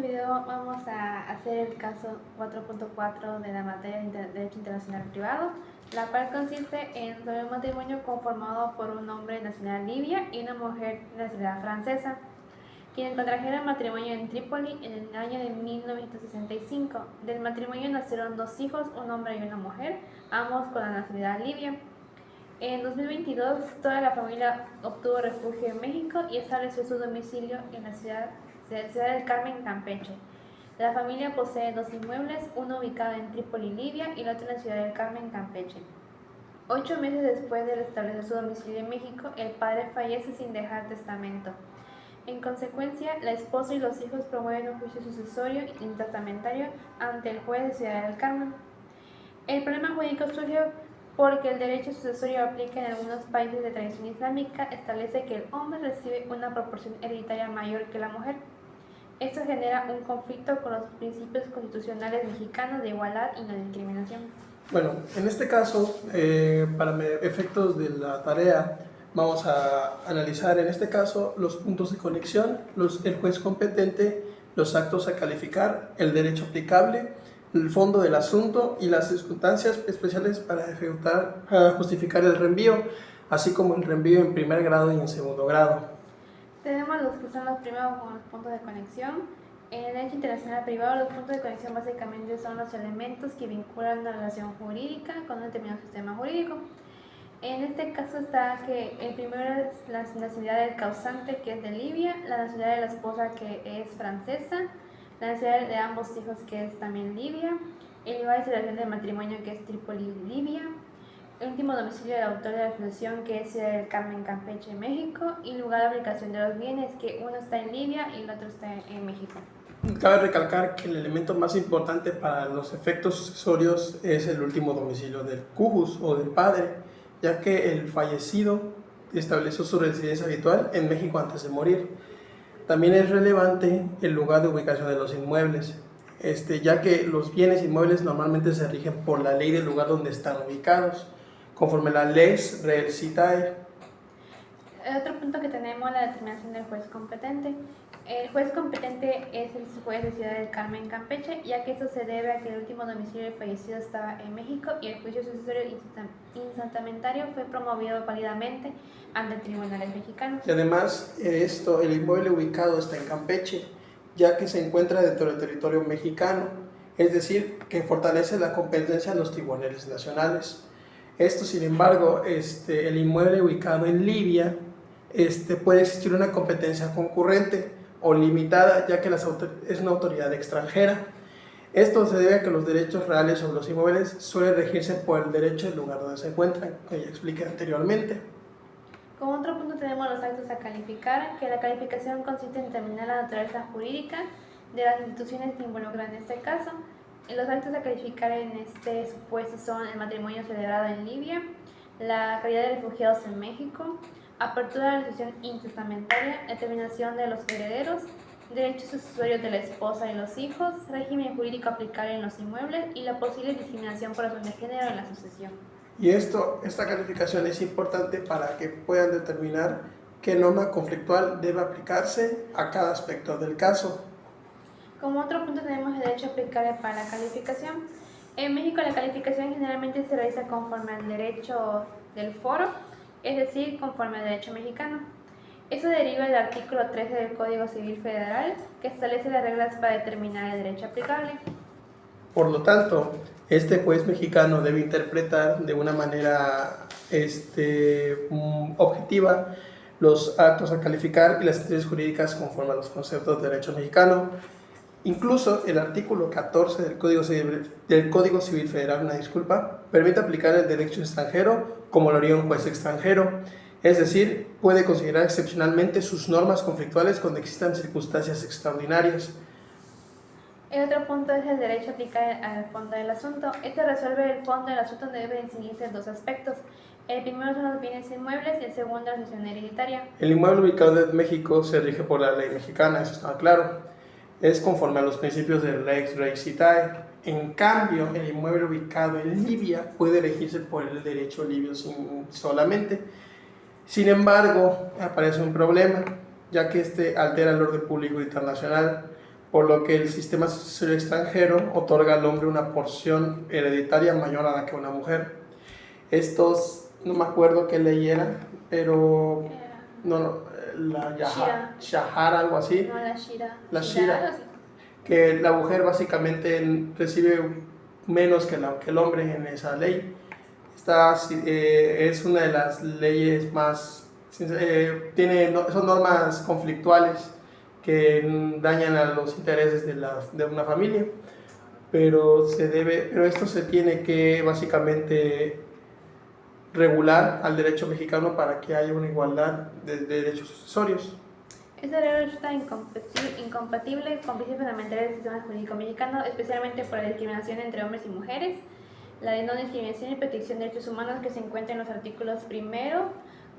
video vamos a hacer el caso 4.4 de la materia de Derecho Internacional Privado, la cual consiste en sobre un matrimonio conformado por un hombre de nacionalidad libia y una mujer de nacionalidad francesa, quienes contrajeron matrimonio en Trípoli en el año de 1965. Del matrimonio nacieron dos hijos, un hombre y una mujer, ambos con la nacionalidad libia. En 2022, toda la familia obtuvo refugio en México y estableció su domicilio en la ciudad del Carmen, Campeche. La familia posee dos inmuebles, uno ubicado en Trípoli, Libia, y el otro en la ciudad del Carmen, Campeche. 8 meses después de establecer su domicilio en México, el padre fallece sin dejar testamento. En consecuencia, la esposa y los hijos promueven un juicio sucesorio y testamentario ante el juez de Ciudad del Carmen. El problema jurídico surgió porque el derecho sucesorio aplica en algunos países de tradición islámica, establece que el hombre recibe una proporción hereditaria mayor que la mujer. Esto genera un conflicto con los principios constitucionales mexicanos de igualdad y no discriminación. Bueno, en este caso, para efectos de la tarea, vamos a analizar en este caso los puntos de conexión, el juez competente, los actos a calificar, el derecho aplicable, el fondo del asunto y las circunstancias especiales para justificar el reenvío, así como el reenvío en primer grado y en segundo grado. Tenemos los que son los primeros con los puntos de conexión. En el derecho internacional privado, los puntos de conexión básicamente son los elementos que vinculan una relación jurídica con un determinado sistema jurídico. En este caso está que el primero es la nacionalidad del causante, que es de Libia, la nacionalidad de la esposa, que es francesa, la nacionalidad de ambos hijos, que es también Libia, el lugar de celebración del matrimonio, que es Trípoli, Libia, el último domicilio del autor de la fundación, que es Ciudad del Carmen, Campeche, México, y lugar de aplicación de los bienes, que uno está en Libia y el otro está en México. Cabe recalcar que el elemento más importante para los efectos sucesorios es el último domicilio del cujus o del padre, ya que el fallecido estableció su residencia habitual en México antes de morir. También es relevante el lugar de ubicación de los inmuebles, ya que los bienes inmuebles normalmente se rigen por la ley del lugar donde están ubicados, conforme la Lex Real Citae. El otro punto que tenemos es la determinación del juez competente. El juez competente es el juez de Ciudad del Carmen, Campeche, ya que esto se debe a que el último domicilio del fallecido estaba en México y el juicio sucesorio instantamentario fue promovido válidamente ante tribunales mexicanos. Y además, el inmueble ubicado está en Campeche, ya que se encuentra dentro del territorio mexicano, es decir, que fortalece la competencia de los tribunales nacionales. Esto, sin embargo, el inmueble ubicado en Libia, puede existir una competencia concurrente o limitada, ya que es una autoridad extranjera. Esto se debe a que los derechos reales sobre los inmuebles suelen regirse por el derecho del lugar donde se encuentran, que ya expliqué anteriormente. Como otro punto tenemos los actos a calificar, que la calificación consiste en determinar la naturaleza jurídica de las instituciones que involucran en este caso. Los actos a calificar en este supuesto son el matrimonio celebrado en Libia, la calidad de refugiados en México, apertura de la sucesión intestamentaria, determinación de los herederos, derechos sucesorios de la esposa y los hijos, régimen jurídico aplicable en los inmuebles y la posible discriminación por razón de género en la sucesión. Y esta calificación es importante para que puedan determinar qué norma conflictual debe aplicarse a cada aspecto del caso. Como otro punto tenemos el derecho aplicable para la calificación. En México la calificación generalmente se realiza conforme al derecho del foro, es decir, conforme al derecho mexicano. Eso deriva del artículo 13 del Código Civil Federal, que establece las reglas para determinar el derecho aplicable. Por lo tanto, este juez mexicano debe interpretar de una manera objetiva los actos a calificar y las sentencias jurídicas conforme a los conceptos de derecho mexicano. Incluso el artículo 14 del Código Civil Federal, permite aplicar el derecho extranjero como lo haría un juez extranjero, es decir, puede considerar excepcionalmente sus normas conflictuales cuando existan circunstancias extraordinarias. El otro punto es el derecho aplicable al fondo del asunto. Este resuelve el fondo del asunto donde debe distinguirse dos aspectos. El primero son los bienes inmuebles y el segundo la sucesión hereditaria. El inmueble ubicado en México se rige por la ley mexicana, eso está claro. Es conforme a los principios de Lex Reis Citae. En cambio, el inmueble ubicado en Libia puede elegirse por el derecho libio solamente. Sin embargo, aparece un problema, ya que altera el orden público internacional, por lo que el sistema sucesorio extranjero otorga al hombre una porción hereditaria mayor a la que una mujer. Estos, no me acuerdo qué ley era, pero no, la Shahara, algo así. No, la Shira. La Shira, Shira, algo así. que la mujer básicamente recibe menos que el hombre en esa ley. Esta es una de las leyes más, son normas conflictuales que dañan a los intereses de una familia, pero esto se tiene que básicamente regular al derecho mexicano para que haya una igualdad de derechos sucesorios. Este derecho está incompatible con principios fundamentales del sistema jurídico mexicano, especialmente por la discriminación entre hombres y mujeres, la de no discriminación y protección de derechos humanos que se encuentra en los artículos 1,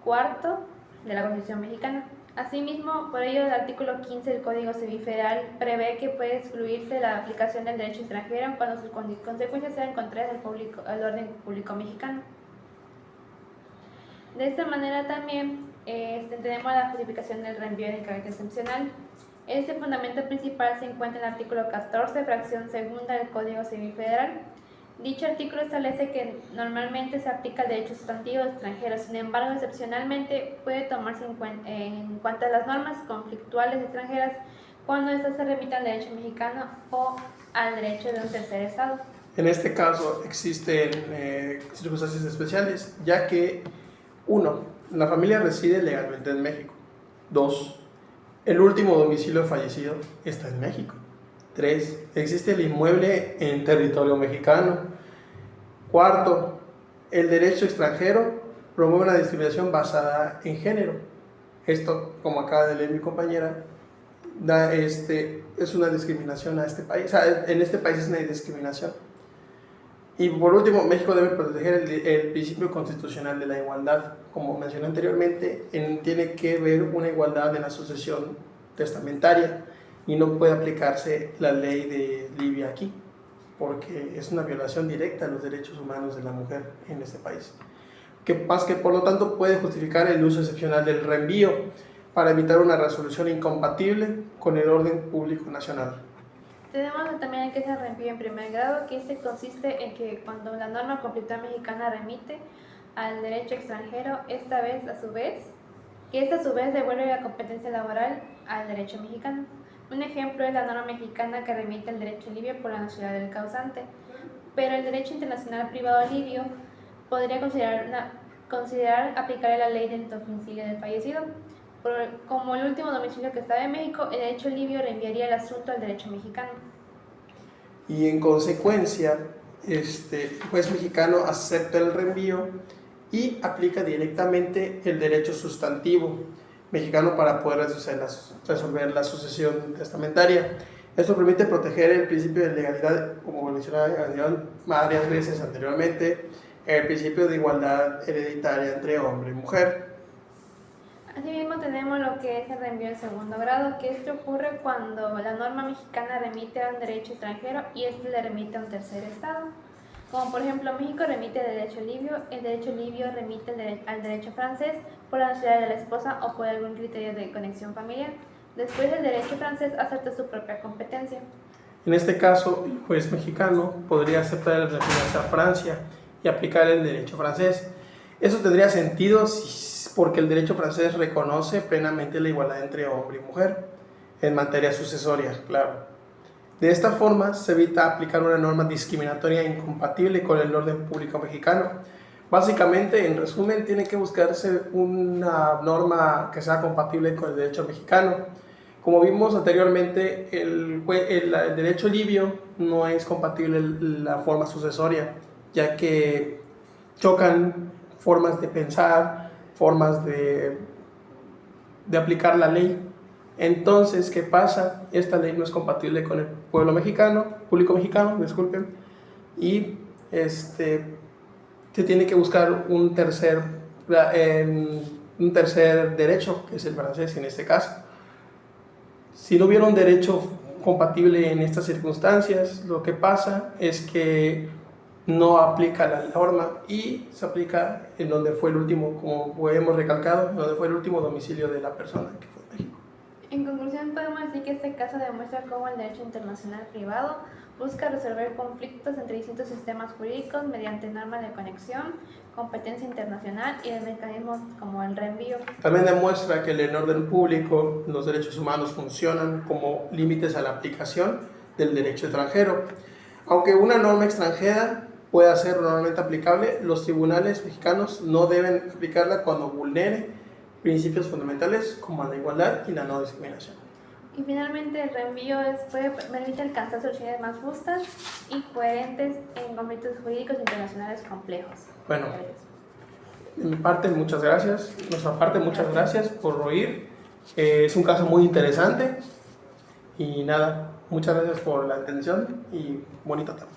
4 de la Constitución mexicana. Asimismo, por ello, el artículo 15 del Código Civil Federal prevé que puede excluirse la aplicación del derecho extranjero cuando sus consecuencias sean contrarias al orden público mexicano. De esta manera también tenemos la justificación del reenvío de carácter excepcional. Este fundamento principal se encuentra en el artículo 14, fracción segunda del Código Civil Federal. Dicho artículo establece que normalmente se aplica el derecho sustantivo extranjero, sin embargo, excepcionalmente puede tomarse en cuenta las normas conflictuales extranjeras cuando éstas se remitan al derecho mexicano o al derecho de un tercer estado. En este caso existen circunstancias especiales, ya que 1. La familia reside legalmente en México. 2. El último domicilio fallecido está en México. 3. Existe el inmueble en territorio mexicano. 4. El derecho extranjero promueve una discriminación basada en género. Esto, como acaba de leer mi compañera, es una discriminación a este país. O sea, en este país es una discriminación. Y por último, México debe proteger el principio constitucional de la igualdad. Como mencioné anteriormente, tiene que haber una igualdad en la sucesión testamentaria y no puede aplicarse la ley de Libia aquí, porque es una violación directa a los derechos humanos de la mujer en este país. Que por lo tanto puede justificar el uso excepcional del reenvío para evitar una resolución incompatible con el orden público nacional. Tenemos también que se reenvío en primer grado, que este consiste en que cuando la norma conflictual mexicana remite al derecho extranjero, que esta a su vez devuelve la competencia laboral al derecho mexicano. Un ejemplo es la norma mexicana que remite al derecho libio por la nacionalidad del causante, pero el derecho internacional privado libio podría considerar aplicar la ley del domicilio del fallecido. Como el último domicilio que estaba en México, el derecho libio reenviaría el asunto al derecho mexicano. Y en consecuencia, el juez mexicano acepta el reenvío y aplica directamente el derecho sustantivo mexicano para poder resolver la sucesión testamentaria. Esto permite proteger el principio de legalidad, como mencionaba varias veces anteriormente, el principio de igualdad hereditaria entre hombre y mujer. Asimismo tenemos lo que es el reenvío en segundo grado, que esto ocurre cuando la norma mexicana remite a un derecho extranjero y este le remite a un tercer estado. Como por ejemplo México remite al derecho libio, el derecho libio remite al derecho francés por la nacionalidad de la esposa o por algún criterio de conexión familiar. Después el derecho francés acepta su propia competencia. En este caso, el juez mexicano podría aceptar el retirarse a Francia y aplicar el derecho francés. Eso tendría sentido porque el derecho francés reconoce plenamente la igualdad entre hombre y mujer en materia sucesoria, claro. De esta forma se evita aplicar una norma discriminatoria incompatible con el orden público mexicano. Básicamente, en resumen, tiene que buscarse una norma que sea compatible con el derecho mexicano. Como vimos anteriormente, el derecho libio no es compatible la forma sucesoria, ya que chocan formas de pensar, formas de aplicar la ley. Entonces, ¿qué pasa? Esta ley no es compatible con el público mexicano, disculpen, y se tiene que buscar un tercer derecho, que es el francés en este caso. Si no hubiera un derecho compatible en estas circunstancias, lo que pasa es que no aplica la norma y se aplica en donde fue el último, como hemos recalcado, donde fue el último domicilio de la persona, que fue México. En conclusión, podemos decir que este caso demuestra cómo el derecho internacional privado busca resolver conflictos entre distintos sistemas jurídicos mediante normas de conexión, competencia internacional y de mecanismos como el reenvío. También demuestra que el orden público, los derechos humanos funcionan como límites a la aplicación del derecho extranjero. Aunque una norma extranjera pueda ser normalmente aplicable, los tribunales mexicanos no deben aplicarla cuando vulnere principios fundamentales como la igualdad y la no discriminación. Y finalmente, el reenvío permite alcanzar soluciones más justas y coherentes en conflictos jurídicos internacionales complejos. Bueno, de mi parte, muchas gracias. De nuestra parte, muchas gracias por oír. Es un caso muy interesante. Y nada, muchas gracias por la atención y bonita tarde.